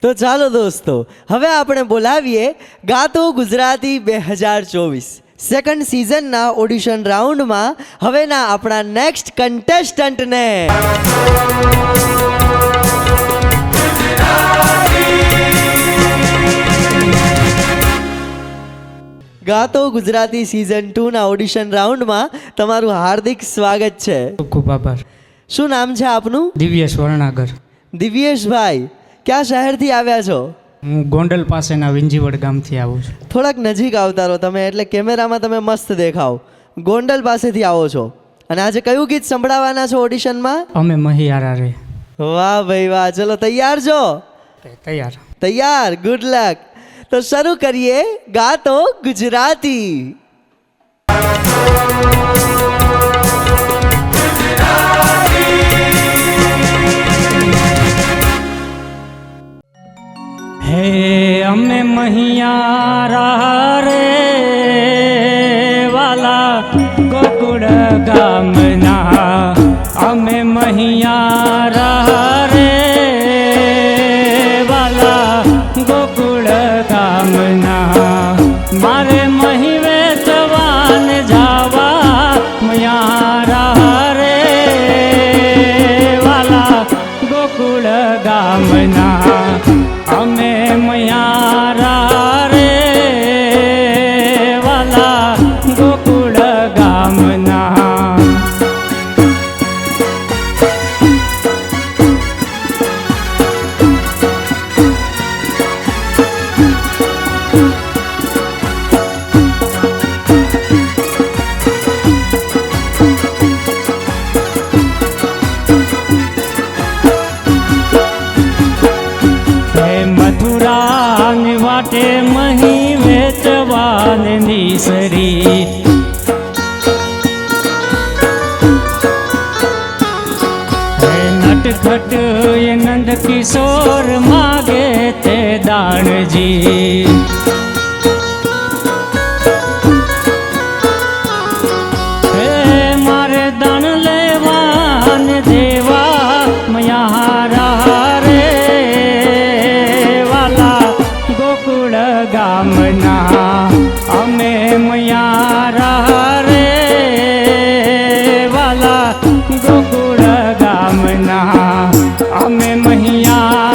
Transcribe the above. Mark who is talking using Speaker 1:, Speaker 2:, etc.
Speaker 1: તો ચાલો દોસ્તો, હવે આપણે બોલાવીએ ગાતો ગુજરાતી 2024 સેકન્ડ સિઝનના ઓડિશન રાઉન્ડમાં હવેના આપણા નેક્સ્ટ કન્ટેસ્ટન્ટને. ગાતો ગુજરાતી સિઝન 2ના ઓડિશન રાઉન્ડમાં તમારું હાર્દિક સ્વાગત છે.
Speaker 2: ખૂબ આભાર.
Speaker 1: શું નામ છે આપનું?
Speaker 2: દિવ્યેશ વરણાગર.
Speaker 1: દિવ્યેશભાઈ, કયા શહેરથી આવ્યા છો?
Speaker 2: હું ગોંડલ પાસેના વિંજીવડ ગામથી આવું છું.
Speaker 1: થોડાક નજીક આવતા રહો તમે, એટલે કેમેરામાં તમે મસ્ત દેખાવ. ગોંડલ પાસેથી આવો છો અને આજે કયું ગીત સંભળાવવાના છો ઓડિશનમાં?
Speaker 2: અમે મહિયારા રે.
Speaker 1: વાહ ભાઈ વાહ, ચલો તૈયાર છો?
Speaker 2: તૈયાર.
Speaker 1: તૈયાર, ગુડ લક. તો શરૂ કરીએ ગાતો ગુજરાતી.
Speaker 2: હે અમે મહિયારા રે વાલા ગોકુળ ગામના. અમે મહિયારા રે વાલા ગોકુળ ગામના. મારે મહી વેચવાન જાવા મયારા રે વાલા ગોકુળ ગામના. અમે મયારા રે વાલા ગોકુળ ગામના. મથુરાની વાટે મહી વેચવાની સરી. નટખટ એ નંદ કિશોર માગે તે દાણજી. હે મારે દાણ લેવાન દેવા મયારા રે ગોકુળ ગામના. અમે મયારા રે વાલા ગોકુળ ગામના. અમે મહિયા